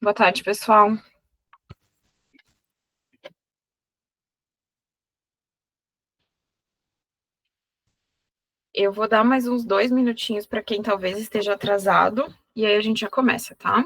Boa tarde, pessoal. Eu vou dar mais uns 2 minutinhos para quem talvez esteja atrasado, e aí a gente já começa, tá?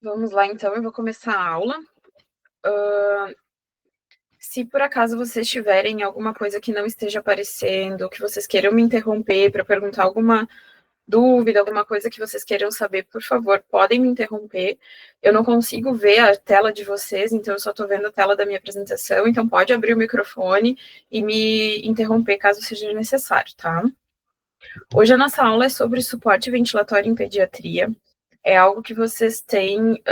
Vamos lá, então, eu vou começar a aula. Se por acaso vocês tiverem alguma coisa que não esteja aparecendo, que vocês queiram me interromper para perguntar alguma dúvida, alguma coisa que vocês queiram saber, por favor, podem me interromper. Eu não consigo ver a tela de vocês, então eu só estou vendo a tela da minha apresentação, então pode abrir o microfone e me interromper caso seja necessário, tá? Hoje a nossa aula é sobre suporte ventilatório em pediatria. É algo que vocês têm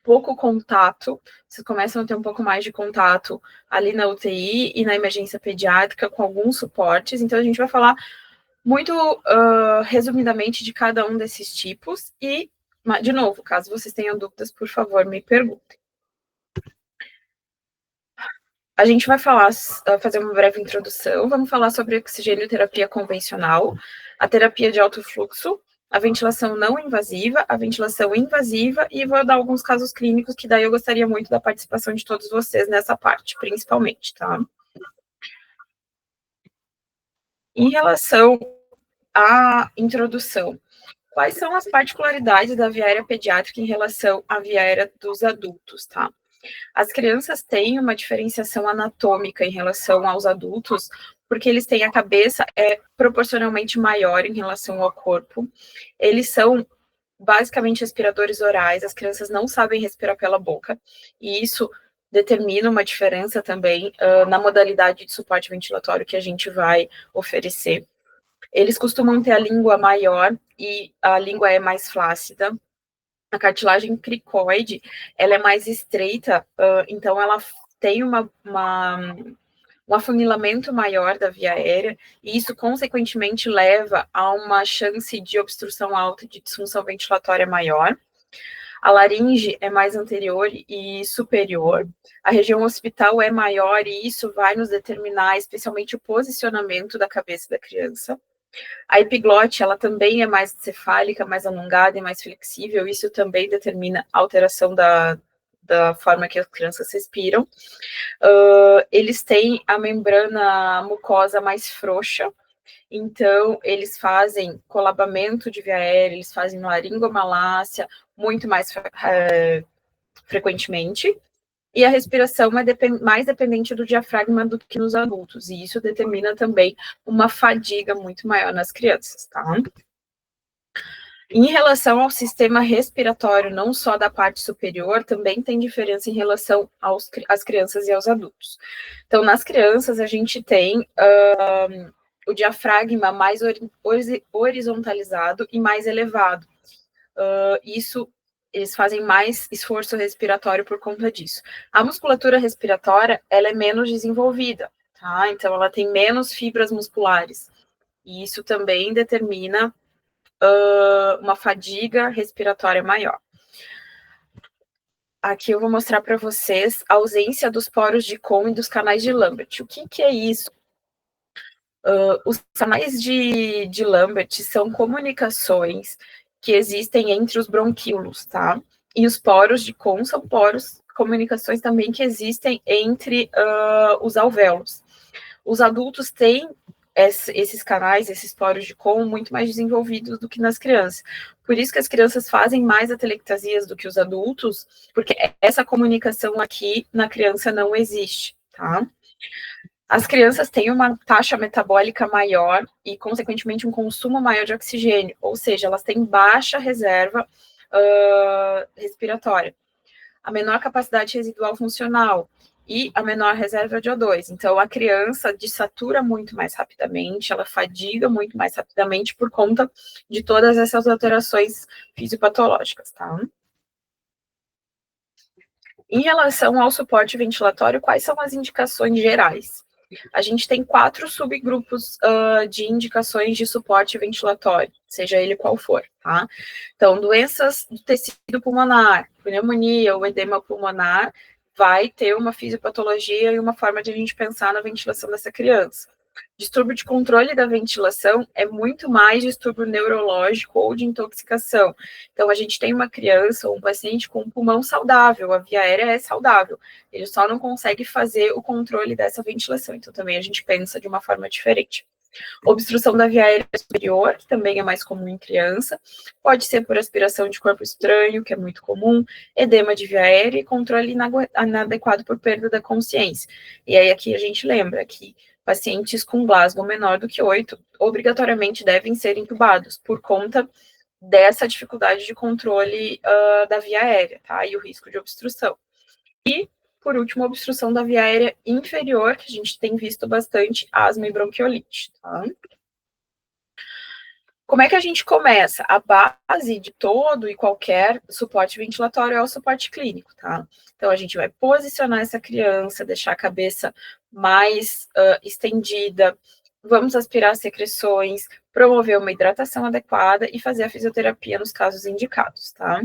pouco contato, vocês começam a ter um pouco mais de contato ali na UTI e na emergência pediátrica com alguns suportes, então a gente vai falar muito resumidamente de cada um desses tipos e, de novo, caso vocês tenham dúvidas, por favor, me perguntem. A gente vai fazer uma breve introdução, vamos falar sobre oxigênio-terapia convencional, a terapia de alto fluxo, a ventilação não invasiva, a ventilação invasiva, e vou dar alguns casos clínicos que daí eu gostaria muito da participação de todos vocês nessa parte, principalmente, tá? Em relação à introdução, quais são as particularidades da via aérea pediátrica em relação à via aérea dos adultos, tá? As crianças têm uma diferenciação anatômica em relação aos adultos, porque eles têm a cabeça proporcionalmente maior em relação ao corpo. Eles são basicamente respiradores orais, as crianças não sabem respirar pela boca, e isso determina uma diferença também na modalidade de suporte ventilatório que a gente vai oferecer. Eles costumam ter a língua maior e a língua é mais flácida. A cartilagem cricoide, ela é mais estreita, então ela tem um afunilamento maior da via aérea, e isso, consequentemente, leva a uma chance de obstrução alta de disfunção ventilatória maior. A laringe é mais anterior e superior. A região occipital é maior, e isso vai nos determinar, especialmente, o posicionamento da cabeça da criança. A epiglote, ela também é mais cefálica, mais alongada e mais flexível, isso também determina a alteração da forma que as crianças respiram. Eles têm a membrana mucosa mais frouxa, então eles fazem colabamento de via aérea, eles fazem laringomalácia muito mais frequentemente, e a respiração é mais dependente do diafragma do que nos adultos, e isso determina também uma fadiga muito maior nas crianças, tá? Em relação ao sistema respiratório, não só da parte superior, também tem diferença em relação às crianças e aos adultos. Então, nas crianças, a gente tem o diafragma mais horizontalizado e mais elevado. Isso, eles fazem mais esforço respiratório por conta disso. A musculatura respiratória, ela é menos desenvolvida, tá? Então, ela tem menos fibras musculares. E isso também determina uma fadiga respiratória maior. Aqui eu vou mostrar para vocês a ausência dos poros de Kohn e dos canais de Lambert. O que é isso? Os canais de Lambert são comunicações que existem entre os bronquíolos, tá? E os poros de Kohn são comunicações também que existem entre os alvéolos. Os adultos têm esses canais, esses poros de Kohn muito mais desenvolvidos do que nas crianças. Por isso que as crianças fazem mais atelectasias do que os adultos, porque essa comunicação aqui na criança não existe, tá? As crianças têm uma taxa metabólica maior e, consequentemente, um consumo maior de oxigênio, ou seja, elas têm baixa reserva respiratória, a menor capacidade residual funcional e a menor reserva de O2. Então, a criança desatura muito mais rapidamente, ela fadiga muito mais rapidamente por conta de todas essas alterações fisiopatológicas, tá? Em relação ao suporte ventilatório, quais são as indicações gerais? A gente tem 4 subgrupos de indicações de suporte ventilatório, seja ele qual for, tá? Então, doenças do tecido pulmonar, pneumonia ou edema pulmonar, vai ter uma fisiopatologia e uma forma de a gente pensar na ventilação dessa criança. Distúrbio de controle da ventilação é muito mais distúrbio neurológico ou de intoxicação. Então, a gente tem uma criança ou um paciente com um pulmão saudável, a via aérea é saudável, ele só não consegue fazer o controle dessa ventilação. Então, também a gente pensa de uma forma diferente. Obstrução da via aérea superior, que também é mais comum em criança, pode ser por aspiração de corpo estranho, que é muito comum, edema de via aérea e controle inadequado por perda da consciência. E aí aqui a gente lembra que pacientes com Glasgow menor do que 8 obrigatoriamente devem ser intubados por conta dessa dificuldade de controle da via aérea, tá? E o risco de obstrução. E, por último, a obstrução da via aérea inferior, que a gente tem visto bastante, asma e bronquiolite, tá? Como é que a gente começa? A base de todo e qualquer suporte ventilatório é o suporte clínico, tá? Então, a gente vai posicionar essa criança, deixar a cabeça mais estendida, vamos aspirar as secreções, promover uma hidratação adequada e fazer a fisioterapia nos casos indicados, tá?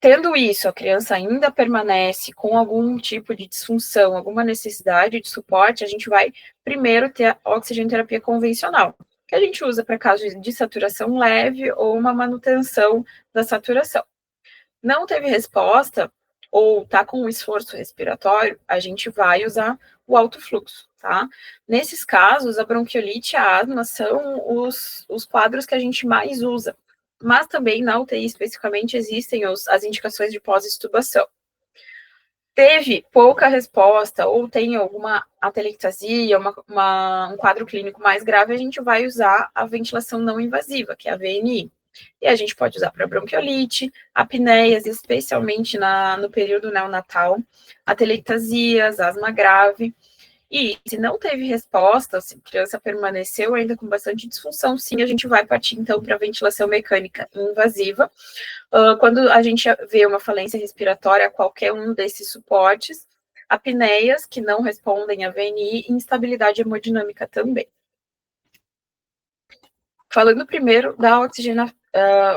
Tendo isso, a criança ainda permanece com algum tipo de disfunção, alguma necessidade de suporte, a gente vai primeiro ter a oxigenoterapia convencional, que a gente usa para casos de saturação leve ou uma manutenção da saturação. Não teve resposta ou está com um esforço respiratório, a gente vai usar o alto fluxo, tá? Nesses casos, a bronquiolite e a asma são os quadros que a gente mais usa, mas também na UTI especificamente existem as indicações de pós-extubação. Teve pouca resposta ou tem alguma atelectasia, um quadro clínico mais grave, a gente vai usar a ventilação não invasiva, que é a VNI. E a gente pode usar para bronquiolite, apneias, especialmente no período neonatal, atelectasias, asma grave. E se não teve resposta, se a criança permaneceu ainda com bastante disfunção, sim, a gente vai partir então para a ventilação mecânica invasiva. Quando a gente vê uma falência respiratória a qualquer um desses suportes, apneias que não respondem à VNI e instabilidade hemodinâmica também. Falando primeiro da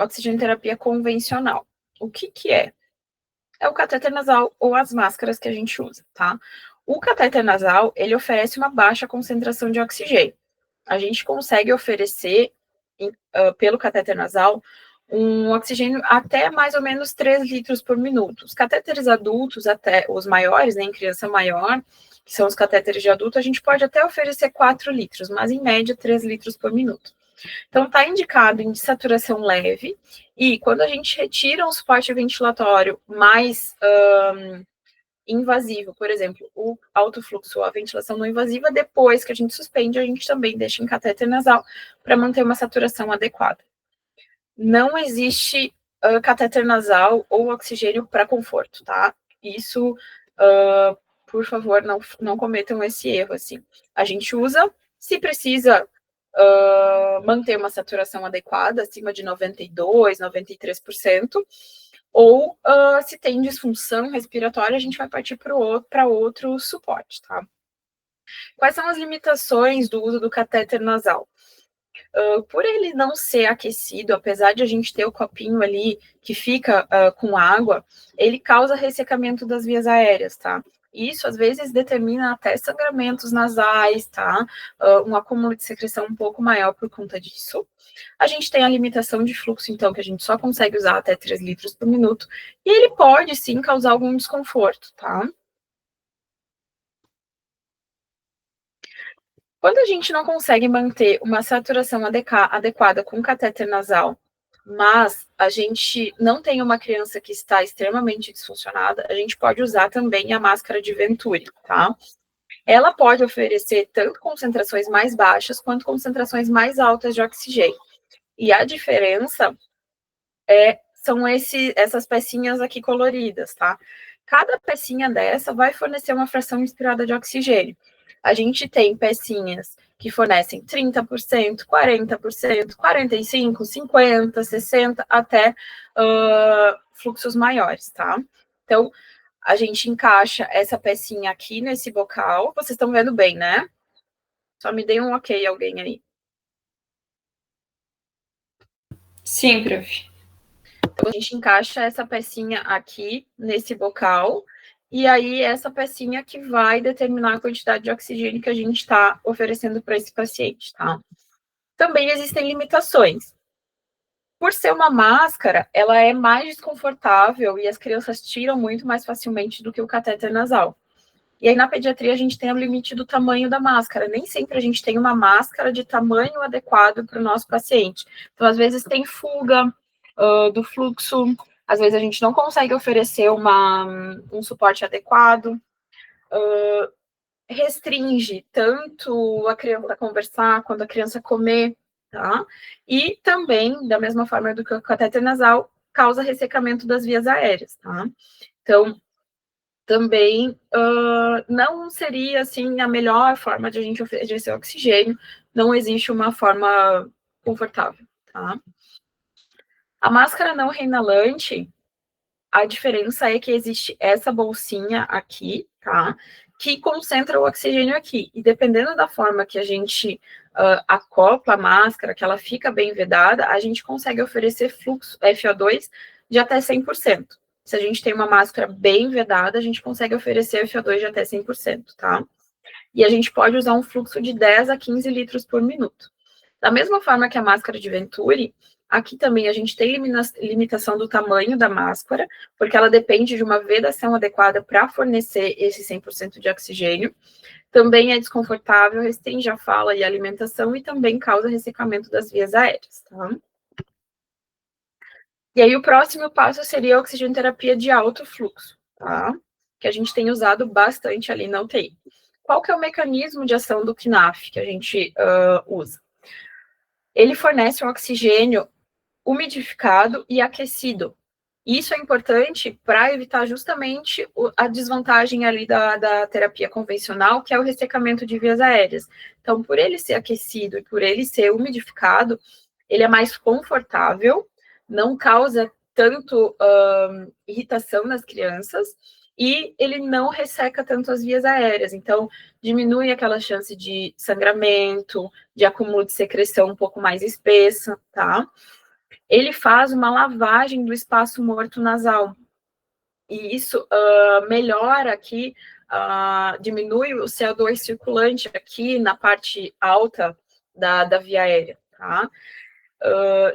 oxigenoterapia convencional. O que é? É o catéter nasal ou as máscaras que a gente usa, tá? O catéter nasal, ele oferece uma baixa concentração de oxigênio. A gente consegue oferecer, pelo catéter nasal, um oxigênio até mais ou menos 3 litros por minuto. Os catéteres adultos, até os maiores, né, em criança maior, que são os catéteres de adulto, a gente pode até oferecer 4 litros, mas em média 3 litros por minuto. Então, está indicado em desaturação leve, e quando a gente retira um suporte ventilatório mais invasivo, por exemplo, o alto fluxo ou a ventilação não invasiva, depois que a gente suspende, a gente também deixa em catéter nasal para manter uma saturação adequada. Não existe catéter nasal ou oxigênio para conforto, tá? Isso, por favor, não cometam esse erro, assim. A gente usa Se precisa manter uma saturação adequada, acima de 92%, 93%, ou se tem disfunção respiratória, a gente vai partir para outro suporte, tá? Quais são as limitações do uso do catéter nasal? Por ele não ser aquecido, apesar de a gente ter o copinho ali que fica com água, ele causa ressecamento das vias aéreas, tá? Isso, às vezes, determina até sangramentos nasais, tá? Um acúmulo de secreção um pouco maior por conta disso. A gente tem a limitação de fluxo, então, que a gente só consegue usar até 3 litros por minuto, e ele pode, sim, causar algum desconforto, tá? Quando a gente não consegue manter uma saturação adequada com catéter nasal, mas a gente não tem uma criança que está extremamente disfuncionada, a gente pode usar também a máscara de Venturi, tá? Ela pode oferecer tanto concentrações mais baixas quanto concentrações mais altas de oxigênio. E a diferença são essas pecinhas aqui coloridas, tá? Cada pecinha dessa vai fornecer uma fração inspirada de oxigênio. A gente tem pecinhas que fornecem 30%, 40%, 45%, 50%, 60%, até fluxos maiores, tá? Então, a gente encaixa essa pecinha aqui nesse bocal. Vocês estão vendo bem, né? Só me dê um ok, alguém aí. Sim, prof. Então, a gente encaixa essa pecinha aqui nesse bocal, e aí essa pecinha que vai determinar a quantidade de oxigênio que a gente está oferecendo para esse paciente, tá? Também existem limitações. Por ser uma máscara, ela é mais desconfortável e as crianças tiram muito mais facilmente do que o catéter nasal. E aí, na pediatria, a gente tem o limite do tamanho da máscara. Nem sempre a gente tem uma máscara de tamanho adequado para o nosso paciente. Então, às vezes, tem fuga do fluxo, às vezes a gente não consegue oferecer um suporte adequado, restringe tanto a criança conversar quanto a criança comer, tá? E também, da mesma forma do que o catéter nasal, causa ressecamento das vias aéreas, tá? Então, também não seria, assim, a melhor forma de a gente oferecer oxigênio, não existe uma forma confortável, tá? A máscara não reinalante, a diferença é que existe essa bolsinha aqui, tá? Que concentra o oxigênio aqui. E dependendo da forma que a gente acopla a máscara, que ela fica bem vedada, a gente consegue oferecer fluxo FO2 de até 100%. Se a gente tem uma máscara bem vedada, a gente consegue oferecer FO2 de até 100%, tá? E a gente pode usar um fluxo de 10 a 15 litros por minuto. Da mesma forma que a máscara de Venturi, aqui também a gente tem limitação do tamanho da máscara, porque ela depende de uma vedação adequada para fornecer esse 100% de oxigênio. Também é desconfortável, restringe a fala e a alimentação e também causa ressecamento das vias aéreas, tá? E aí o próximo passo seria a oxigenoterapia de alto fluxo, tá? Que a gente tem usado bastante ali na UTI. Qual que é o mecanismo de ação do KNAF que a gente usa? Ele fornece um oxigênio umidificado e aquecido. Isso é importante para evitar justamente a desvantagem ali da terapia convencional, que é o ressecamento de vias aéreas. Então, por ele ser aquecido e por ele ser umidificado, ele é mais confortável, não causa tanto irritação nas crianças e ele não resseca tanto as vias aéreas. Então, diminui aquela chance de sangramento, de acúmulo de secreção um pouco mais espessa, tá? Ele faz uma lavagem do espaço morto nasal. E isso melhora aqui, diminui o CO2 circulante aqui na parte alta da via aérea, tá?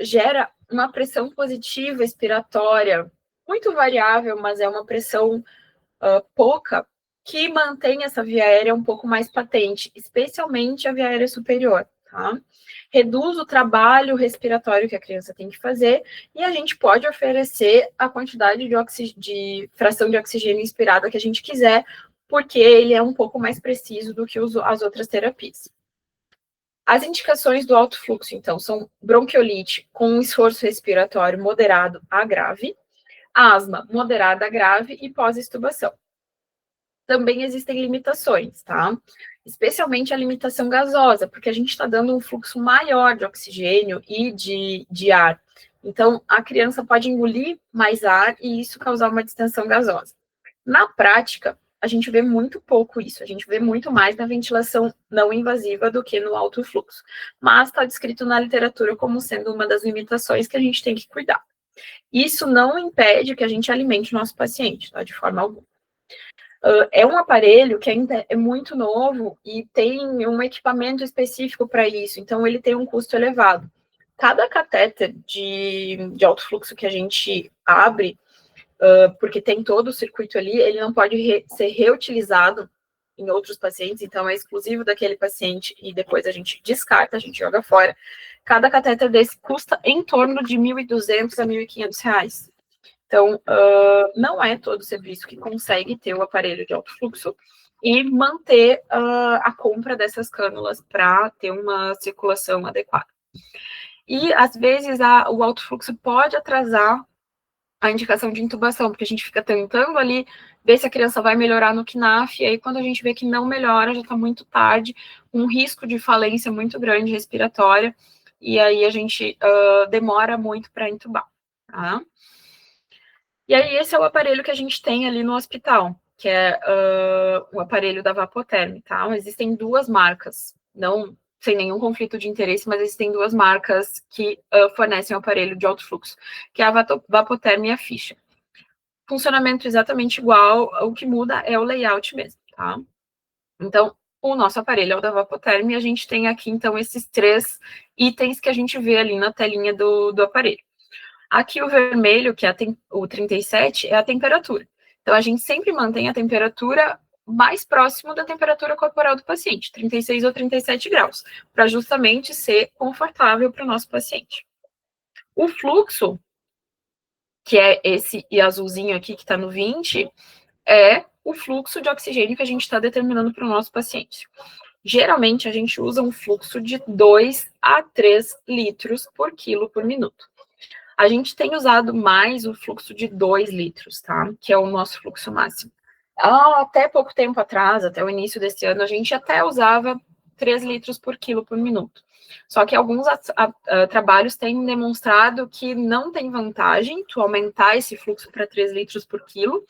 Gera uma pressão positiva expiratória, muito variável, mas é uma pressão pouca, que mantém essa via aérea um pouco mais patente, especialmente a via aérea superior, tá? Reduz o trabalho respiratório que a criança tem que fazer e a gente pode oferecer a quantidade de fração de oxigênio inspirada que a gente quiser, porque ele é um pouco mais preciso do que as outras terapias. As indicações do alto fluxo, então, são bronquiolite com um esforço respiratório moderado a grave, asma moderada a grave e pós-extubação. também existem limitações, tá? Especialmente a limitação gasosa, porque a gente está dando um fluxo maior de oxigênio e de ar. Então, a criança pode engolir mais ar e isso causar uma distensão gasosa. Na prática, a gente vê muito pouco isso, a gente vê muito mais na ventilação não invasiva do que no alto fluxo. Mas está descrito na literatura como sendo uma das limitações que a gente tem que cuidar. Isso não impede que a gente alimente o nosso paciente, tá? De forma alguma. É um aparelho que ainda é muito novo e tem um equipamento específico para isso, então ele tem um custo elevado. Cada catéter de alto fluxo que a gente abre, porque tem todo o circuito ali, ele não pode ser reutilizado em outros pacientes, então é exclusivo daquele paciente e depois a gente descarta, a gente joga fora. Cada catéter desse custa em torno de R$ 1.200 a R$ 1.500. Então, não é todo serviço que consegue ter o aparelho de alto fluxo e manter a compra dessas cânulas para ter uma circulação adequada. E, às vezes, o alto fluxo pode atrasar a indicação de intubação, porque a gente fica tentando ali ver se a criança vai melhorar no KNAF, e aí quando a gente vê que não melhora, já está muito tarde, um risco de falência muito grande respiratória, e aí a gente demora muito para intubar, tá? E aí esse é o aparelho que a gente tem ali no hospital, que é o aparelho da Vapotherm, tá? Existem duas marcas, não sem nenhum conflito de interesse, mas existem duas marcas que fornecem o aparelho de alto fluxo, que é a Vapotherm e a Fischer. Funcionamento exatamente igual, o que muda é o layout mesmo, tá? Então, o nosso aparelho é o da Vapotherm e a gente tem aqui, então, esses 3 itens que a gente vê ali na telinha do aparelho. Aqui o vermelho, que é o 37, é a temperatura. Então, a gente sempre mantém a temperatura mais próximo da temperatura corporal do paciente, 36 ou 37 graus, para justamente ser confortável para o nosso paciente. O fluxo, que é esse e azulzinho aqui, que está no 20, é o fluxo de oxigênio que a gente está determinando para o nosso paciente. Geralmente, a gente usa um fluxo de 2 a 3 litros por quilo por minuto. A gente tem usado mais o fluxo de 2 litros, tá? Que é o nosso fluxo máximo. Até pouco tempo atrás, até o início desse ano, a gente até usava 3 litros por quilo por minuto. Só que alguns trabalhos têm demonstrado que não tem vantagem tu aumentar esse fluxo para 3 litros por quilo,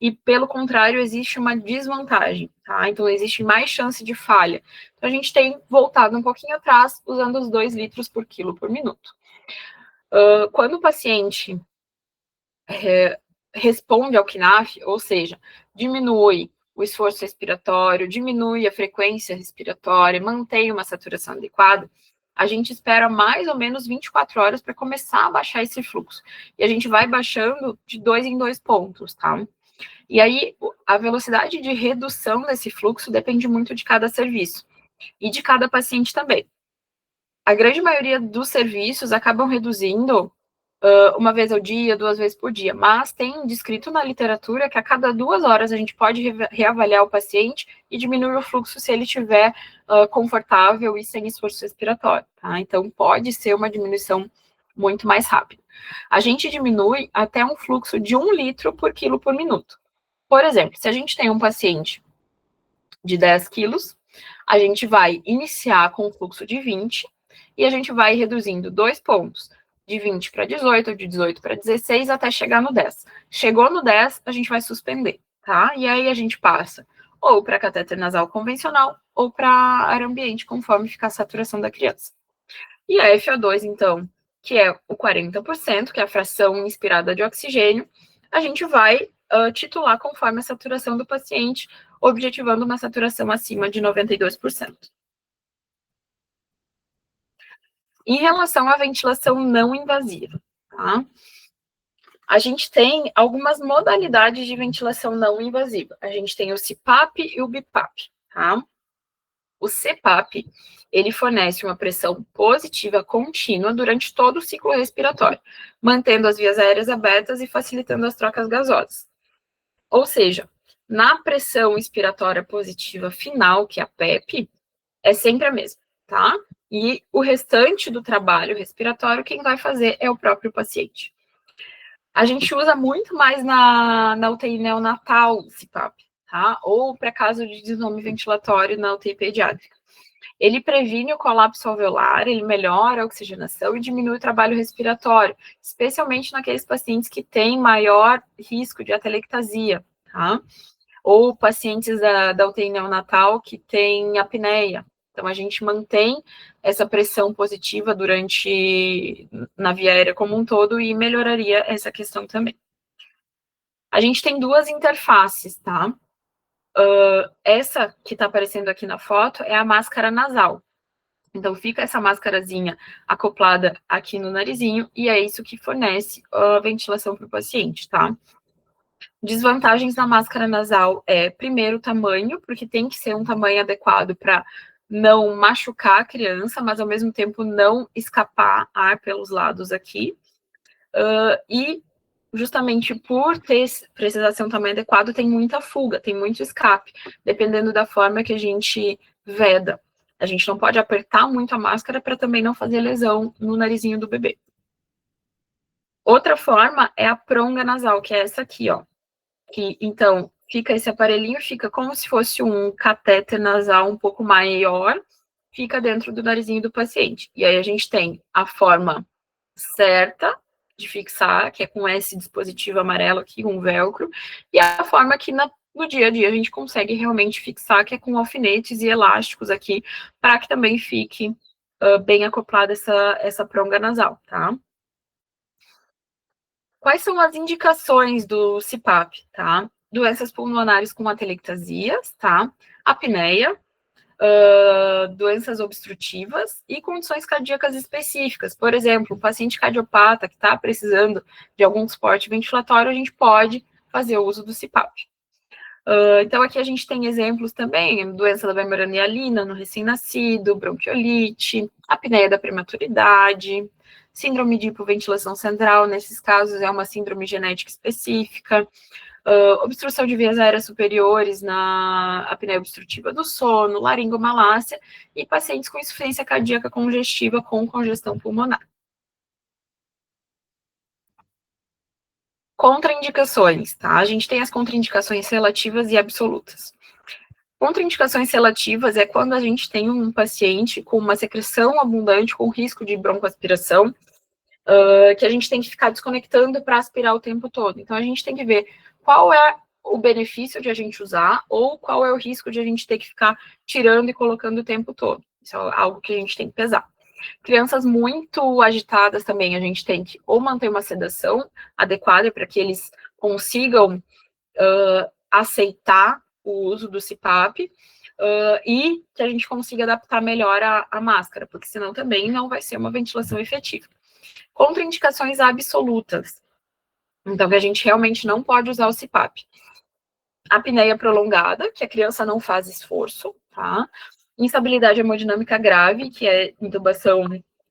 e, pelo contrário, existe uma desvantagem, tá? Então, existe mais chance de falha. Então, a gente tem voltado um pouquinho atrás, usando os 2 litros por quilo por minuto. Quando o paciente responde ao KNAF, ou seja, diminui o esforço respiratório, diminui a frequência respiratória, mantém uma saturação adequada, a gente espera mais ou menos 24 horas para começar a baixar esse fluxo. E a gente vai baixando de 2 em 2 pontos, tá? E aí, a velocidade de redução desse fluxo depende muito de cada serviço e de cada paciente também. A grande maioria dos serviços acabam reduzindo uma vez ao dia, 2 vezes por dia, mas tem descrito na literatura que a cada 2 horas a gente pode reavaliar o paciente e diminuir o fluxo se ele estiver confortável e sem esforço respiratório, tá? Então, pode ser uma diminuição muito mais rápida. A gente diminui até um fluxo de 1 litro por quilo por minuto. Por exemplo, se a gente tem um paciente de 10 quilos, a gente vai iniciar com um fluxo de 20 e a gente vai reduzindo 2 pontos, de 20 para 18, de 18 para 16, até chegar no 10. Chegou no 10, a gente vai suspender, tá? E aí a gente passa ou para catéter nasal convencional ou para ar ambiente, conforme ficar a saturação da criança. E a FO2, então, que é o 40%, que é a fração inspirada de oxigênio, a gente vai titular conforme a saturação do paciente, objetivando uma saturação acima de 92%. Em relação à ventilação não invasiva, tá? A gente tem algumas modalidades de ventilação não invasiva. A gente tem o CPAP e o BIPAP, tá? O CPAP, ele fornece uma pressão positiva contínua durante todo o ciclo respiratório, mantendo as vias aéreas abertas e facilitando as trocas gasosas. Ou seja, na pressão expiratória positiva final, que é a PEP, é sempre a mesma, tá? E o restante do trabalho respiratório, quem vai fazer é o próprio paciente. A gente usa muito mais na UTI neonatal o CPAP, tá? Ou para caso de desnome ventilatório na UTI pediátrica. Ele previne o colapso alveolar, ele melhora a oxigenação e diminui o trabalho respiratório, especialmente naqueles pacientes que têm maior risco de atelectasia, tá? Ou pacientes da UTI neonatal que têm apneia. Então, a gente mantém essa pressão positiva na via aérea como um todo e melhoraria essa questão também. A gente tem duas interfaces, tá? Essa que está aparecendo aqui na foto é a máscara nasal. Então, fica essa máscarazinha acoplada aqui no narizinho e é isso que fornece a ventilação para o paciente, tá? Desvantagens da máscara nasal é, primeiro, o tamanho, porque tem que ser um tamanho adequado para não machucar a criança, mas ao mesmo tempo não escapar ar pelos lados aqui. E justamente por precisar ser um tamanho adequado, tem muita fuga, tem muito escape, dependendo da forma que a gente veda. A gente não pode apertar muito a máscara para também não fazer lesão no narizinho do bebê. Outra forma é a pronga nasal, que é essa aqui, ó. Que, então, fica esse aparelhinho, fica como se fosse um catéter nasal um pouco maior, fica dentro do narizinho do paciente. E aí a gente tem a forma certa de fixar, que é com esse dispositivo amarelo aqui, um velcro, e a forma que no dia a dia a gente consegue realmente fixar, que é com alfinetes e elásticos aqui, para que também fique bem acoplada essa pronga nasal, tá? Quais são as indicações do CPAP, tá? Doenças pulmonares com atelectasias, tá? Apneia, doenças obstrutivas e condições cardíacas específicas. Por exemplo, um paciente cardiopata que está precisando de algum suporte ventilatório, a gente pode fazer o uso do CPAP. Então, aqui a gente tem exemplos também, doença da membrana hialina no recém-nascido, bronquiolite, apneia da prematuridade, síndrome de hipoventilação central, nesses casos é uma síndrome genética específica, obstrução de vias aéreas superiores na apneia obstrutiva do sono, laringomalácia e pacientes com insuficiência cardíaca congestiva com congestão pulmonar. Contraindicações, tá? A gente tem as contraindicações relativas e absolutas. Contraindicações relativas é quando a gente tem um paciente com uma secreção abundante, com risco de broncoaspiração, que a gente tem que ficar desconectando para aspirar o tempo todo. Então, a gente tem que ver qual é o benefício de a gente usar ou qual é o risco de a gente ter que ficar tirando e colocando o tempo todo. Isso é algo que a gente tem que pesar. Crianças muito agitadas também, a gente tem que ou manter uma sedação adequada para que eles consigam aceitar o uso do CPAP e que a gente consiga adaptar melhor a máscara, porque senão também não vai ser uma ventilação efetiva. Contraindicações absolutas. Então, que a gente realmente não pode usar o CPAP. Apneia prolongada, que a criança não faz esforço, tá? Instabilidade hemodinâmica grave, que é intubação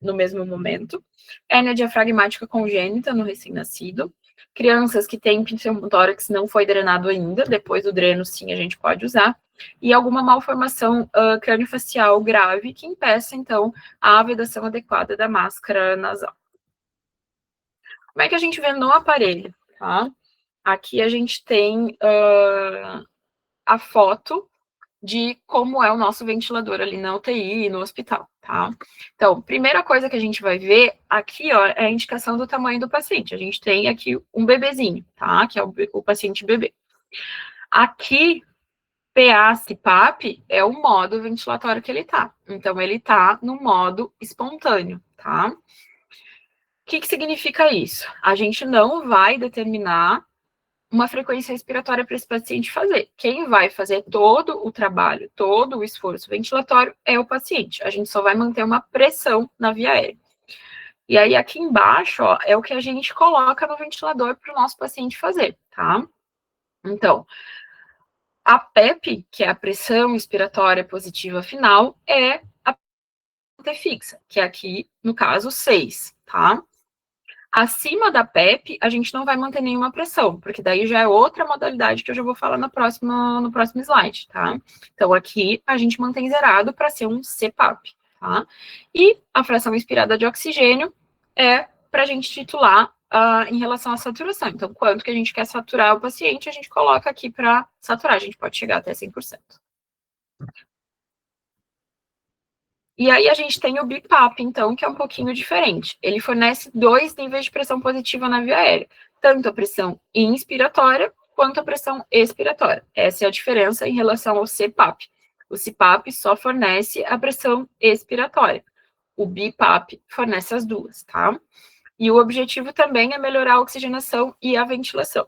no mesmo momento. Hérnia diafragmática congênita no recém-nascido. Crianças que têm pneumotórax não foi drenado ainda, depois do dreno, sim, a gente pode usar. E alguma malformação craniofacial grave que impeça, então, a vedação adequada da máscara nasal. Como é que a gente vê no aparelho, tá? Aqui a gente tem a foto de como é o nosso ventilador ali na UTI e no hospital, tá? Então, primeira coisa que a gente vai ver aqui, ó, é a indicação do tamanho do paciente. A gente tem aqui um bebezinho, tá? Que é o paciente bebê. Aqui, PA, CPAP, é o modo ventilatório que ele tá. Então, ele tá no modo espontâneo, tá? O que significa isso? A gente não vai determinar uma frequência respiratória para esse paciente fazer. Quem vai fazer todo o trabalho, todo o esforço ventilatório é o paciente. A gente só vai manter uma pressão na via aérea. E aí, aqui embaixo, ó, é o que a gente coloca no ventilador para o nosso paciente fazer, tá? Então, a PEP, que é a pressão expiratória positiva final, é a fixa, que é aqui, no caso, 6, tá? Acima da PEP, a gente não vai manter nenhuma pressão, porque daí já é outra modalidade que eu já vou falar no próximo slide, tá? Então, aqui a gente mantém zerado para ser um CPAP, tá? E a fração inspirada de oxigênio é para a gente titular em relação à saturação. Então, quanto que a gente quer saturar o paciente, a gente coloca aqui para saturar. A gente pode chegar até 100%. E aí a gente tem o BIPAP, então, que é um pouquinho diferente. Ele fornece 2 níveis de pressão positiva na via aérea, tanto a pressão inspiratória quanto a pressão expiratória. Essa é a diferença em relação ao CPAP. O CPAP só fornece a pressão expiratória. O BIPAP fornece as duas, tá? E o objetivo também é melhorar a oxigenação e a ventilação.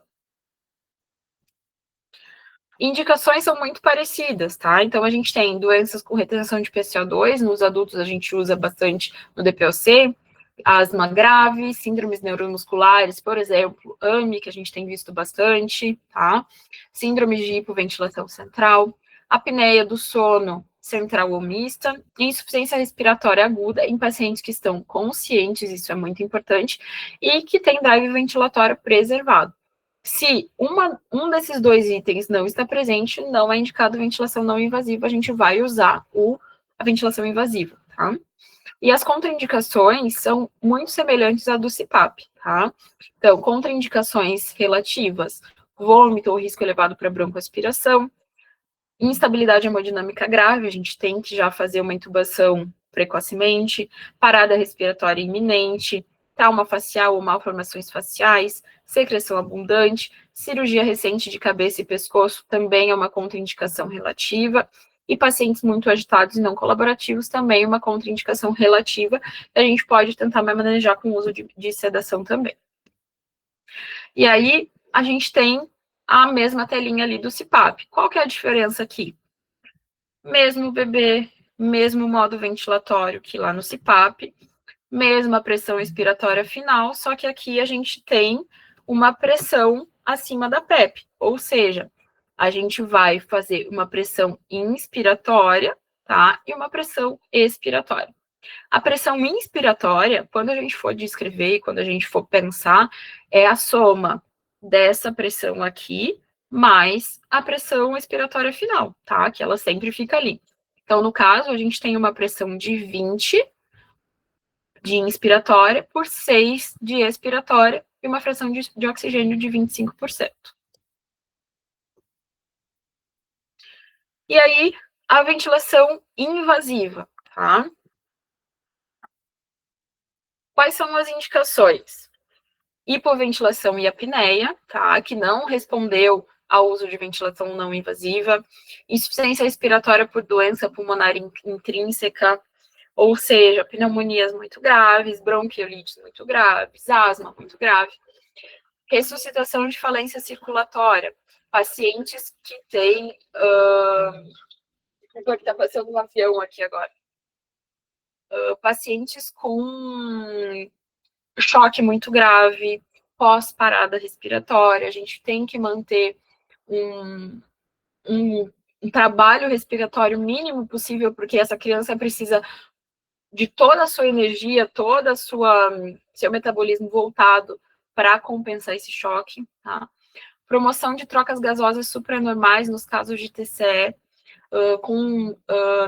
Indicações são muito parecidas, tá? Então, a gente tem doenças com retenção de PCO2, nos adultos a gente usa bastante no DPOC, asma grave, síndromes neuromusculares, por exemplo, AMI, que a gente tem visto bastante, tá? Síndromes de hipoventilação central, apneia do sono central ou mista, insuficiência respiratória aguda em pacientes que estão conscientes, isso é muito importante, e que tem drive ventilatório preservado. Se um desses 2 itens não está presente, não é indicado ventilação não invasiva, a gente vai usar a ventilação invasiva, tá? E as contraindicações são muito semelhantes à do CPAP, tá? Então, contraindicações relativas, vômito ou risco elevado para broncoaspiração, instabilidade hemodinâmica grave, a gente tem que já fazer uma intubação precocemente, parada respiratória iminente, trauma facial ou malformações faciais, secreção abundante, cirurgia recente de cabeça e pescoço também é uma contraindicação relativa, e pacientes muito agitados e não colaborativos também é uma contraindicação relativa, a gente pode tentar manejar com o uso de sedação também. E aí, a gente tem a mesma telinha ali do CPAP. Qual que é a diferença aqui? Mesmo bebê, mesmo modo ventilatório que lá no CPAP, mesma pressão expiratória final, só que aqui a gente tem uma pressão acima da PEP, ou seja, a gente vai fazer uma pressão inspiratória, tá? E uma pressão expiratória. A pressão inspiratória, quando a gente for descrever, quando a gente for pensar, é a soma dessa pressão aqui mais a pressão expiratória final, tá? Que ela sempre fica ali. Então, no caso, a gente tem uma pressão de 20 de inspiratória por 6 de expiratória e uma fração de oxigênio de 25%. E aí, a ventilação invasiva, tá? Quais são as indicações? Hipoventilação e apneia, tá? Que não respondeu ao uso de ventilação não invasiva, insuficiência respiratória por doença pulmonar intrínseca, ou seja, pneumonias muito graves, bronquiolites muito graves, asma muito grave, ressuscitação de falência circulatória, pacientes que têm. O que está passando um avião aqui agora? Pacientes com choque muito grave, pós-parada respiratória, a gente tem que manter um trabalho respiratório mínimo possível, porque essa criança precisa de toda a sua energia, todo seu metabolismo voltado para compensar esse choque, tá? Promoção de trocas gasosas supranormais nos casos de TCE, com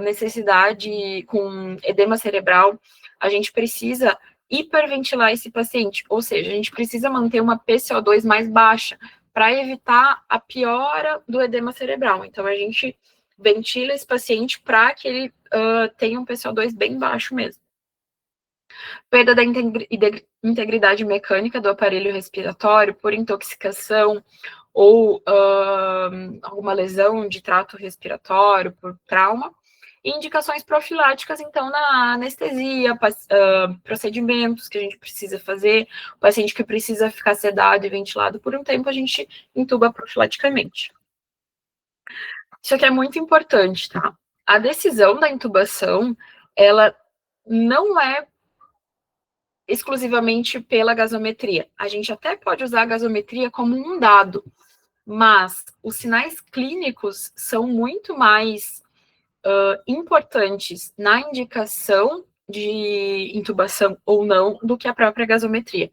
necessidade, com edema cerebral, a gente precisa hiperventilar esse paciente, ou seja, a gente precisa manter uma PCO2 mais baixa para evitar a piora do edema cerebral. Então, a gente ventila esse paciente para que ele tenha um PCO2 bem baixo mesmo. Perda da integridade mecânica do aparelho respiratório por intoxicação ou alguma lesão de trato respiratório por trauma. E indicações profiláticas, então, na anestesia, procedimentos que a gente precisa fazer, o paciente que precisa ficar sedado e ventilado por um tempo, a gente intuba profilaticamente. Isso aqui é muito importante, tá? A decisão da intubação, ela não é exclusivamente pela gasometria. A gente até pode usar a gasometria como um dado, mas os sinais clínicos são muito mais importantes na indicação de intubação ou não do que a própria gasometria.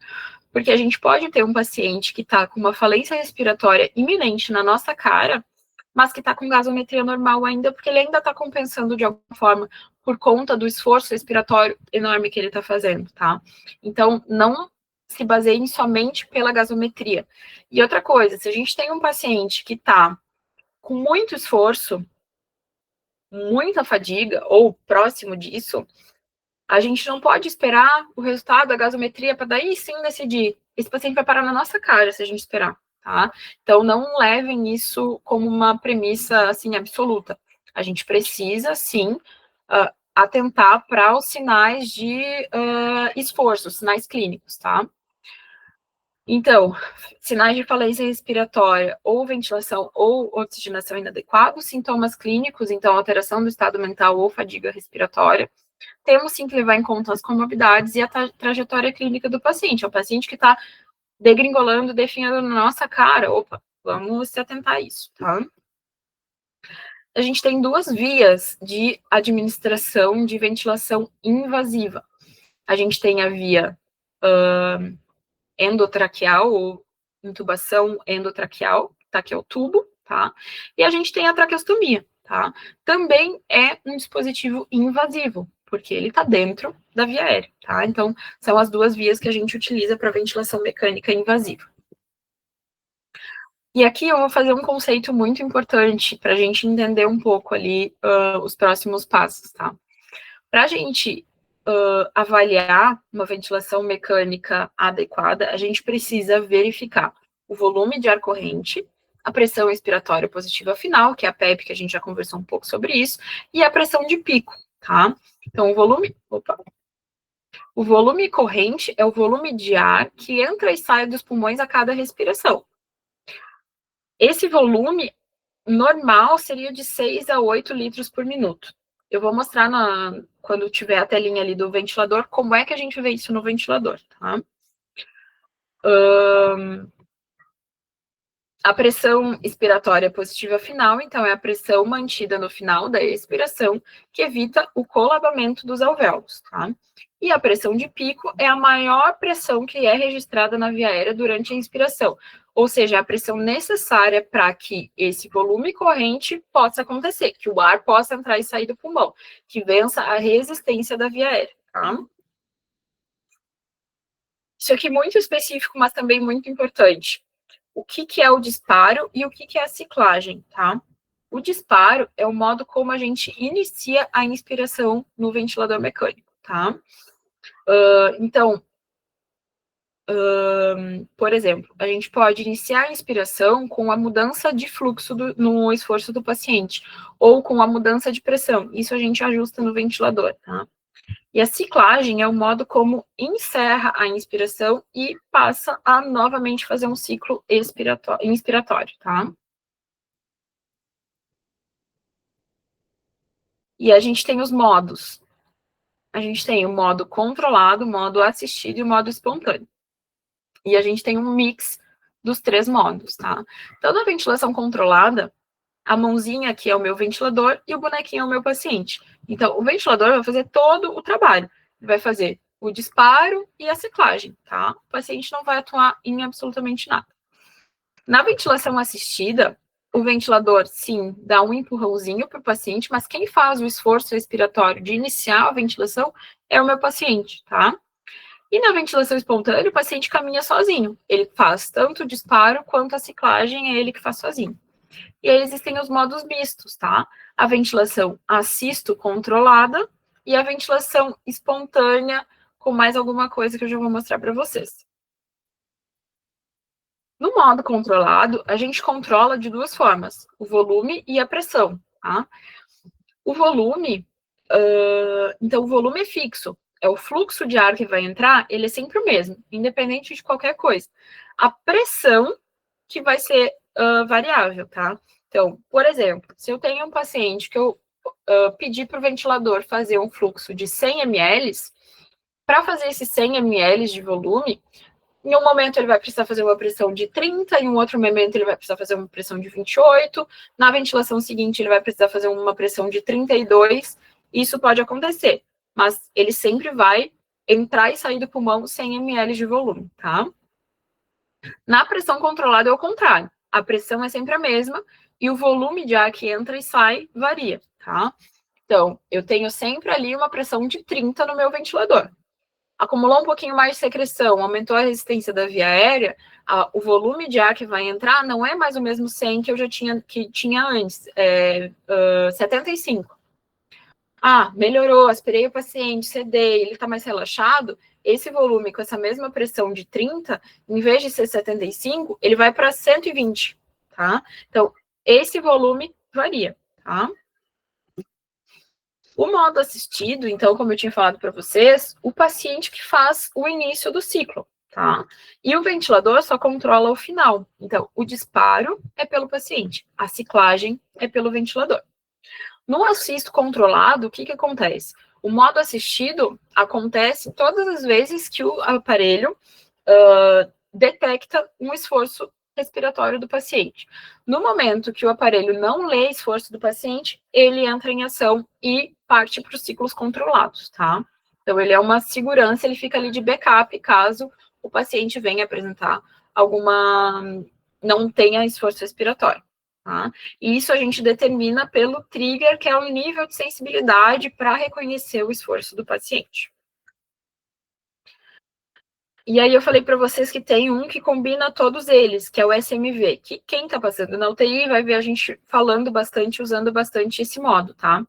Porque a gente pode ter um paciente que está com uma falência respiratória iminente na nossa cara, mas que está com gasometria normal ainda, porque ele ainda está compensando de alguma forma por conta do esforço respiratório enorme que ele está fazendo, tá? Então, não se baseiem somente pela gasometria. E outra coisa, se a gente tem um paciente que está com muito esforço, muita fadiga, ou próximo disso, a gente não pode esperar o resultado da gasometria para daí sim decidir. Esse paciente vai parar na nossa cara se a gente esperar, tá? Então, não levem isso como uma premissa, assim, absoluta. A gente precisa, sim, atentar para os sinais de esforço, sinais clínicos, tá? Então, sinais de falência respiratória, ou ventilação ou oxigenação inadequada, sintomas clínicos, então alteração do estado mental ou fadiga respiratória. Temos sim que levar em conta as comorbidades e a trajetória clínica do paciente. É o paciente que está degringolando, definhando na nossa cara. Opa, vamos se atentar a isso, tá? A gente tem duas vias de administração de ventilação invasiva. A gente tem a via endotraqueal ou intubação endotraqueal, tá? Que é o tubo, tá? E a gente tem a traqueostomia, tá? Também é um dispositivo invasivo, porque ele está dentro da via aérea, tá? Então, são as duas vias que a gente utiliza para ventilação mecânica invasiva. E aqui eu vou fazer um conceito muito importante para a gente entender um pouco ali os próximos passos, tá? Para a gente avaliar uma ventilação mecânica adequada, a gente precisa verificar o volume de ar corrente, a pressão expiratória positiva final, que é a PEP, que a gente já conversou um pouco sobre isso, e a pressão de pico, tá? Então, o volume corrente é o volume de ar que entra e sai dos pulmões a cada respiração. Esse volume normal seria de 6 a 8 litros por minuto. Eu vou mostrar quando tiver a telinha ali do ventilador, como é que a gente vê isso no ventilador, tá? A pressão expiratória positiva final, então, é a pressão mantida no final da expiração, que evita o colabamento dos alvéolos, tá? E a pressão de pico é a maior pressão que é registrada na via aérea durante a inspiração, ou seja, a pressão necessária para que esse volume corrente possa acontecer, que o ar possa entrar e sair do pulmão, que vença a resistência da via aérea, tá? Isso aqui é muito específico, mas também muito importante. O que é o disparo e o que é a ciclagem, tá? O disparo é o modo como a gente inicia a inspiração no ventilador mecânico, tá? Então, por exemplo, a gente pode iniciar a inspiração com a mudança de fluxo no esforço do paciente, ou com a mudança de pressão. Isso a gente ajusta no ventilador, tá? E a ciclagem é o modo como encerra a inspiração e passa a novamente fazer um ciclo inspiratório, tá? E a gente tem os modos. A gente tem o modo controlado, o modo assistido e o modo espontâneo. E a gente tem um mix dos três modos, tá? Então, na ventilação controlada, a mãozinha aqui é o meu ventilador e o bonequinho é o meu paciente. Então, o ventilador vai fazer todo o trabalho. Ele vai fazer o disparo e a ciclagem, tá? O paciente não vai atuar em absolutamente nada. Na ventilação assistida, o ventilador, sim, dá um empurrãozinho para o paciente, mas quem faz o esforço respiratório de iniciar a ventilação é o meu paciente, tá? E na ventilação espontânea, o paciente caminha sozinho. Ele faz tanto o disparo quanto a ciclagem, é ele que faz sozinho. E aí existem os modos mistos, tá? A ventilação assisto controlada e a ventilação espontânea com mais alguma coisa que eu já vou mostrar para vocês. No modo controlado, a gente controla de duas formas, o volume e a pressão, tá? O volume, então o volume é fixo, é o fluxo de ar que vai entrar, ele é sempre o mesmo, independente de qualquer coisa. A pressão que vai ser variável, tá? Então, por exemplo, se eu tenho um paciente que eu pedi para o ventilador fazer um fluxo de 100 ml, para fazer esses 100 ml de volume, em um momento ele vai precisar fazer uma pressão de 30, em um outro momento ele vai precisar fazer uma pressão de 28, na ventilação seguinte ele vai precisar fazer uma pressão de 32, isso pode acontecer, mas ele sempre vai entrar e sair do pulmão 100 ml de volume, tá? Na pressão controlada é o contrário, a pressão é sempre a mesma e o volume de ar que entra e sai varia, tá? Então, eu tenho sempre ali uma pressão de 30 no meu ventilador. acumulou um pouquinho mais de secreção, aumentou a resistência da via aérea, o volume de ar que vai entrar não é mais o mesmo 100 que eu já tinha antes, 75. Melhorou, aspirei o paciente, sedei, ele está mais relaxado, esse volume com essa mesma pressão de 30, em vez de ser 75, ele vai para 120, tá? Então, esse volume varia, tá? O modo assistido, então, como eu tinha falado para vocês, o paciente que faz o início do ciclo, tá? E o ventilador só controla o final. Então, o disparo é pelo paciente, a ciclagem é pelo ventilador. No assisto controlado, o que acontece? O modo assistido acontece todas as vezes que o aparelho detecta um esforço respiratório do paciente. No momento que o aparelho não lê esforço do paciente, ele entra em ação e parte para os ciclos controlados, tá? Então, ele é uma segurança, ele fica ali de backup caso o paciente venha apresentar não tenha esforço respiratório. Tá? E isso a gente determina pelo trigger, que é o nível de sensibilidade para reconhecer o esforço do paciente. E aí eu falei para vocês que tem um que combina todos eles, que é o SMV, que quem está passando na UTI vai ver a gente falando bastante, usando bastante esse modo, tá?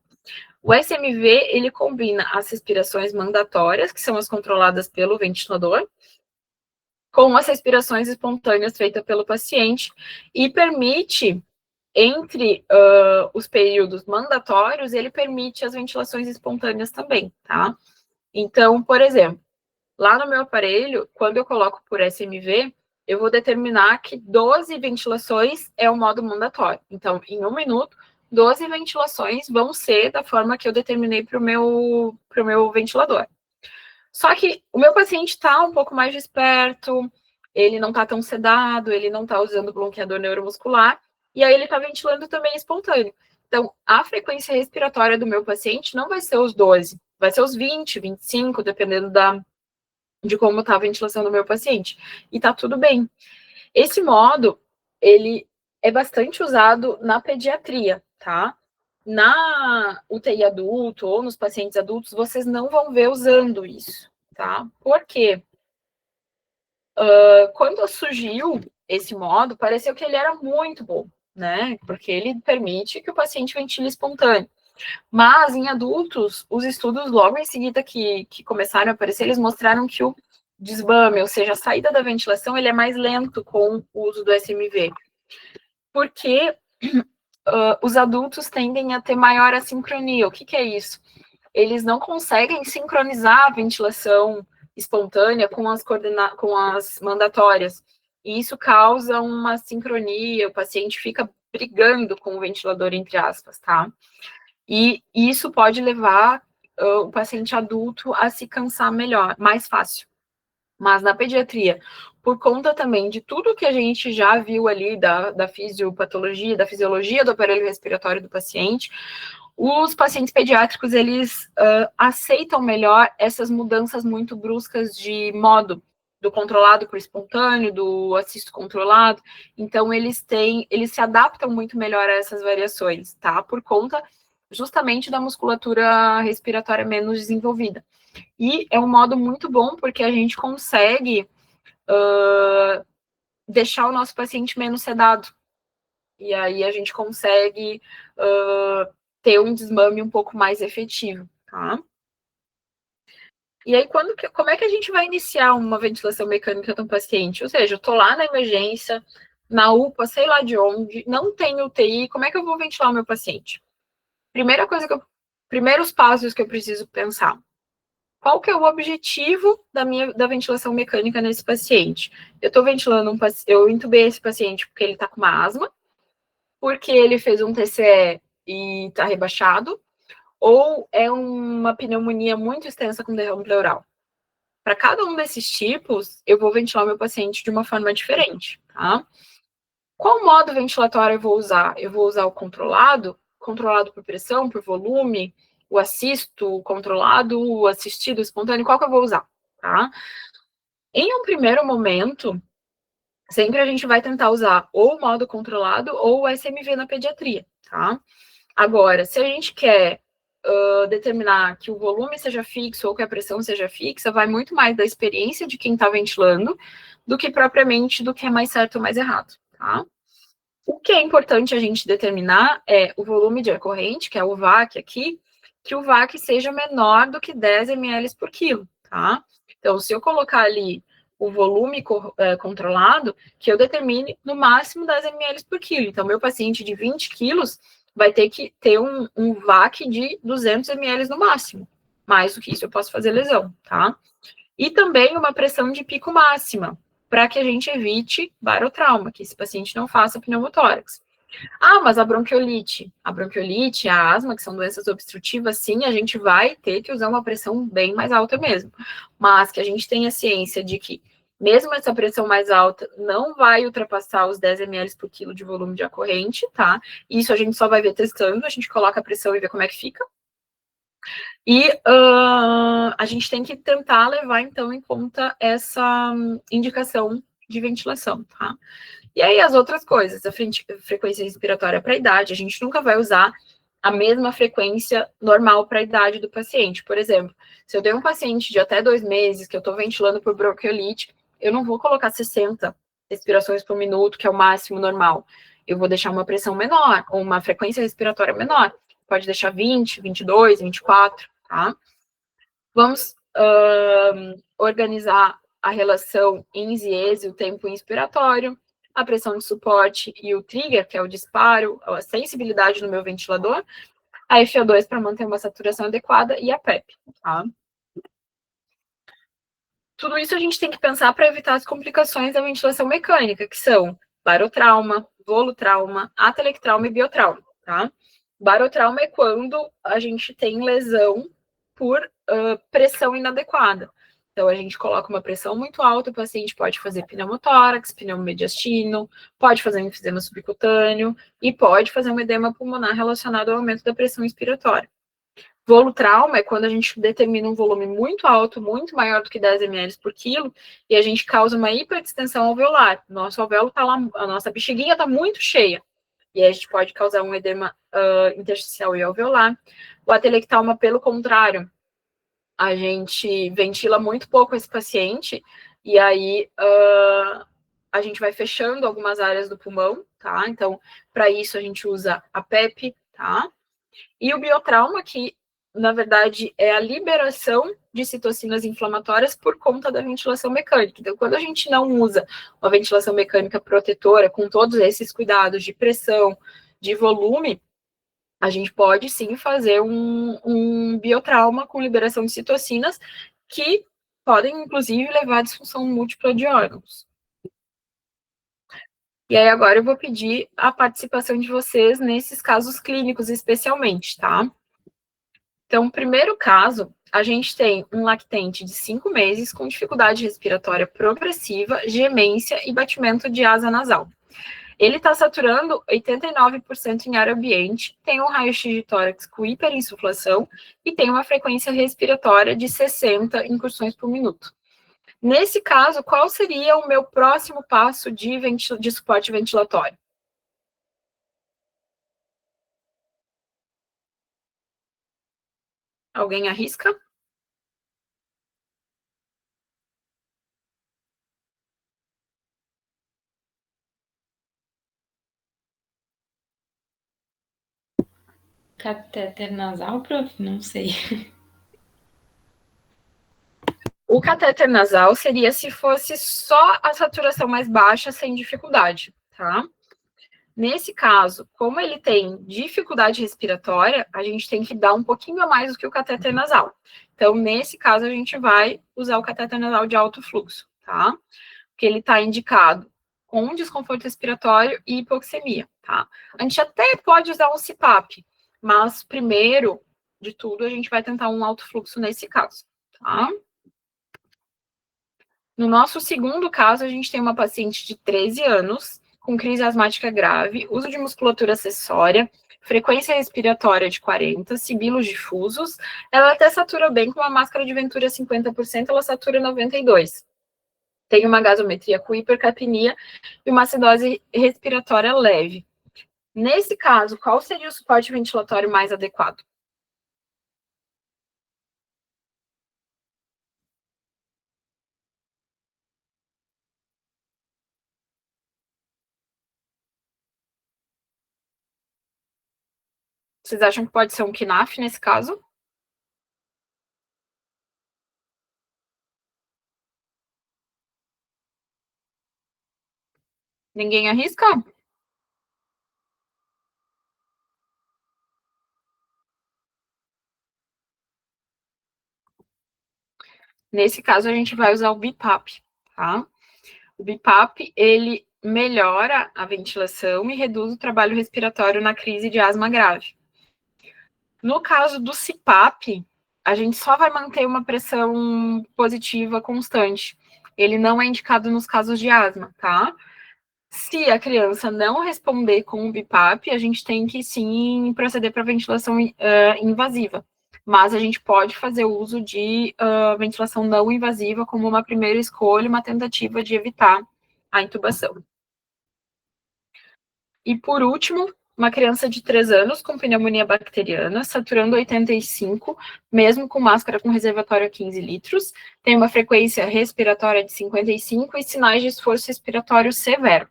O SMV, ele combina as respirações mandatórias, que são as controladas pelo ventilador, com as respirações espontâneas feitas pelo paciente e permite, entre os períodos mandatórios, ele permite as ventilações espontâneas também, tá? Então, por exemplo, lá no meu aparelho, quando eu coloco por SMV, eu vou determinar que 12 ventilações é o modo mandatório. Então, em 1 minuto, 12 ventilações vão ser da forma que eu determinei para o meu ventilador. Só que o meu paciente está um pouco mais desperto, ele não está tão sedado, ele não está usando bloqueador neuromuscular, e aí ele está ventilando também espontâneo. Então, a frequência respiratória do meu paciente não vai ser os 12, vai ser os 20, 25, dependendo de como está a ventilação do meu paciente. E tá tudo bem. Esse modo, ele é bastante usado na pediatria, tá? Na UTI adulto ou nos pacientes adultos, vocês não vão ver usando isso, tá? Por quê? Quando surgiu esse modo, pareceu que ele era muito bom, né? Porque ele permite que o paciente ventile espontâneo. Mas em adultos, os estudos logo em seguida que começaram a aparecer, eles mostraram que o desmame, ou seja, a saída da ventilação, ele é mais lento com o uso do SMV. Porque os adultos tendem a ter maior assincronia. O que é isso? Eles não conseguem sincronizar a ventilação espontânea com as mandatórias. E isso causa uma sincronia, o paciente fica brigando com o ventilador, entre aspas, tá? E isso pode levar o paciente adulto a se cansar melhor, mais fácil. Mas na pediatria, por conta também de tudo que a gente já viu ali da fisiopatologia, da fisiologia do aparelho respiratório do paciente, os pacientes pediátricos, eles aceitam melhor essas mudanças muito bruscas de modo, do controlado por espontâneo, do assisto controlado. Então, eles se adaptam muito melhor a essas variações, tá? Por conta justamente da musculatura respiratória menos desenvolvida. E é um modo muito bom porque a gente consegue deixar o nosso paciente menos sedado. E aí a gente consegue ter um desmame um pouco mais efetivo, tá? E aí, como é que a gente vai iniciar uma ventilação mecânica de um paciente? Ou seja, eu tô lá na emergência, na UPA, sei lá de onde, não tem UTI, como é que eu vou ventilar o meu paciente? Primeiros passos que eu preciso pensar. Qual que é o objetivo da ventilação mecânica nesse paciente? Eu estou ventilando eu intubei esse paciente porque ele está com uma asma, porque ele fez um TCE e está rebaixado, ou é uma pneumonia muito extensa com derrame pleural. Para cada um desses tipos, eu vou ventilar o meu paciente de uma forma diferente, tá? Qual modo ventilatório eu vou usar? Eu vou usar o controlado por pressão, por volume, o assisto controlado, o assistido espontâneo, qual que eu vou usar, tá? Em um primeiro momento, sempre a gente vai tentar usar ou o modo controlado ou o SMV na pediatria, tá? Agora, se a gente quer determinar que o volume seja fixo ou que a pressão seja fixa vai muito mais da experiência de quem está ventilando do que propriamente do que é mais certo ou mais errado, tá? O que é importante a gente determinar é o volume de ar corrente, que é o VAC aqui, que o VAC seja menor do que 10 ml por quilo, tá? Então, se eu colocar ali o volume controlado, que eu determine no máximo 10 ml por quilo. Então, meu paciente de 20 quilos vai ter que ter um VAC de 200 ml no máximo. Mais do que isso, eu posso fazer lesão, tá? E também uma pressão de pico máxima, para que a gente evite barotrauma, que esse paciente não faça pneumotórax. Ah, mas a bronquiolite, a asma, que são doenças obstrutivas, sim, a gente vai ter que usar uma pressão bem mais alta mesmo. Mas que a gente tenha ciência de que, mesmo essa pressão mais alta, não vai ultrapassar os 10 ml por quilo de volume de ar corrente, tá? Isso a gente só vai ver testando, a gente coloca a pressão e vê como é que fica. E a gente tem que tentar levar, então, em conta essa indicação de ventilação, tá? E aí as outras coisas, a frequência respiratória para a idade, a gente nunca vai usar a mesma frequência normal para a idade do paciente. Por exemplo, se eu tenho um paciente de até 2 meses que eu estou ventilando por bronquiolite, eu não vou colocar 60 respirações por minuto, que é o máximo normal. Eu vou deixar uma pressão menor, ou uma frequência respiratória menor. Pode deixar 20, 22, 24, tá? Vamos organizar a relação INS e ESE, o tempo inspiratório, a pressão de suporte e o trigger, que é o disparo, a sensibilidade no meu ventilador, a FO2 para manter uma saturação adequada e a PEP, tá? Tudo isso a gente tem que pensar para evitar as complicações da ventilação mecânica, que são barotrauma, volutrauma, atelectrauma e biotrauma, tá? Barotrauma é quando a gente tem lesão por pressão inadequada. Então, a gente coloca uma pressão muito alta, o paciente pode fazer pneumotórax, pneumomediastino, pode fazer um enfisema subcutâneo e pode fazer um edema pulmonar relacionado ao aumento da pressão inspiratória. Volutrauma é quando a gente determina um volume muito alto, muito maior do que 10 ml por quilo, e a gente causa uma hiperdistensão alveolar. Nosso alvéolo tá lá, a nossa bexiguinha está muito cheia. E aí a gente pode causar um edema intersticial e alveolar. O atelectauma, pelo contrário, a gente ventila muito pouco esse paciente, e aí a gente vai fechando algumas áreas do pulmão, tá? Então, para isso a gente usa a PEP, tá? E o biotrauma, que na verdade é a liberação de citocinas inflamatórias por conta da ventilação mecânica. Então, quando a gente não usa uma ventilação mecânica protetora, com todos esses cuidados de pressão, de volume, a gente pode sim fazer um biotrauma com liberação de citocinas que podem, inclusive, levar à disfunção múltipla de órgãos. E aí, agora eu vou pedir a participação de vocês nesses casos clínicos, especialmente, tá? Então, primeiro caso, a gente tem um lactente de 5 meses com dificuldade respiratória progressiva, gemência e batimento de asa nasal. Ele está saturando 89% em ar ambiente, tem um raio-x de tórax com hiperinsuflação e tem uma frequência respiratória de 60 incursões por minuto. Nesse caso, qual seria o meu próximo passo de suporte ventilatório? Alguém arrisca? Catéter nasal, prof? Não sei. O catéter nasal seria se fosse só a saturação mais baixa, sem dificuldade, tá? Nesse caso, como ele tem dificuldade respiratória, a gente tem que dar um pouquinho a mais do que o catéter nasal. Então, nesse caso, a gente vai usar o catéter nasal de alto fluxo, tá? Porque ele está indicado com desconforto respiratório e hipoxemia, tá? A gente até pode usar um CPAP, mas primeiro de tudo, a gente vai tentar um alto fluxo nesse caso, tá? No nosso segundo caso, a gente tem uma paciente de 13 anos, com crise asmática grave, uso de musculatura acessória, frequência respiratória de 40, sibilos difusos. Ela até satura bem com uma máscara de Ventura 50%, ela satura 92%. Tem uma gasometria com hipercapnia e uma acidose respiratória leve. Nesse caso, qual seria o suporte ventilatório mais adequado? Vocês acham que pode ser um KNAF nesse caso? Ninguém arrisca? Nesse caso, a gente vai usar o BiPAP, tá? O BiPAP, ele melhora a ventilação e reduz o trabalho respiratório na crise de asma grave. No caso do CPAP, a gente só vai manter uma pressão positiva constante. Ele não é indicado nos casos de asma, tá? Se a criança não responder com o BiPAP, a gente tem que sim proceder para ventilação invasiva. Mas a gente pode fazer uso de ventilação não invasiva como uma primeira escolha, uma tentativa de evitar a intubação. E por último, uma criança de 3 anos com pneumonia bacteriana, saturando 85, mesmo com máscara com reservatório a 15 litros, tem uma frequência respiratória de 55 e sinais de esforço respiratório severo.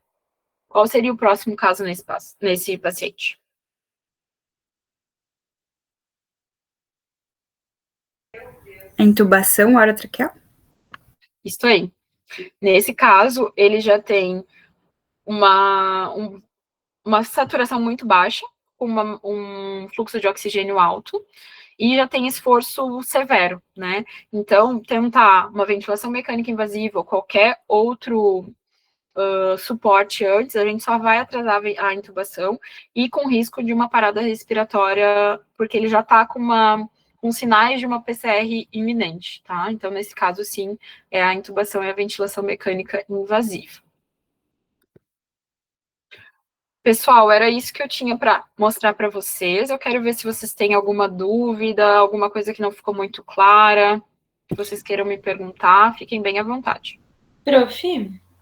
Qual seria o próximo caso nesse paciente? Intubação orotraqueal? Isso aí. Nesse caso, ele já tem uma saturação muito baixa, um fluxo de oxigênio alto, e já tem esforço severo, né? Então, tentar uma ventilação mecânica invasiva ou qualquer outro suporte antes, a gente só vai atrasar a intubação e com risco de uma parada respiratória, porque ele já está com sinais de uma PCR iminente, tá? Então, nesse caso, sim, é a intubação e a ventilação mecânica invasiva. Pessoal, era isso que eu tinha para mostrar para vocês. Eu quero ver se vocês têm alguma dúvida, alguma coisa que não ficou muito clara, que vocês queiram me perguntar, fiquem bem à vontade. Prof,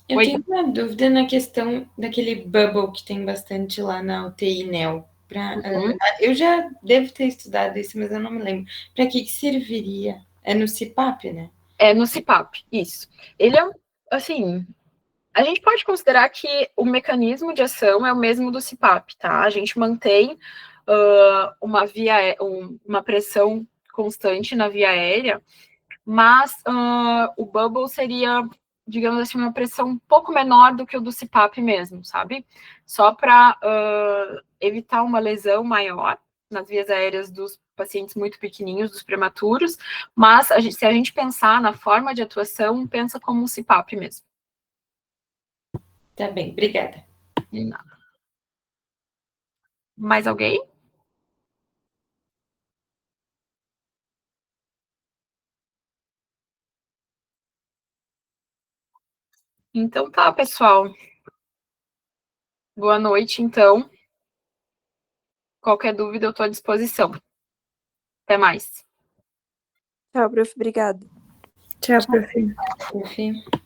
eu Oi. tenho uma dúvida na questão daquele bubble que tem bastante lá na UTI NEL. Eu já devo ter estudado isso, mas eu não me lembro. Para que serviria? É no CPAP, né? É no CPAP, isso. Ele é, assim, a gente pode considerar que o mecanismo de ação é o mesmo do CPAP, tá? A gente mantém uma pressão constante na via aérea, mas o bubble seria, digamos assim, uma pressão um pouco menor do que o do CPAP mesmo, sabe? Só para evitar uma lesão maior nas vias aéreas dos pacientes muito pequenininhos, dos prematuros, mas se a gente pensar na forma de atuação, pensa como um CPAP mesmo. Tá bem, obrigada. Mais alguém? Então tá, pessoal. Boa noite, então. Qualquer dúvida, eu estou à disposição. Até mais. Tchau, prof. Obrigada. Tchau, prof. Prof.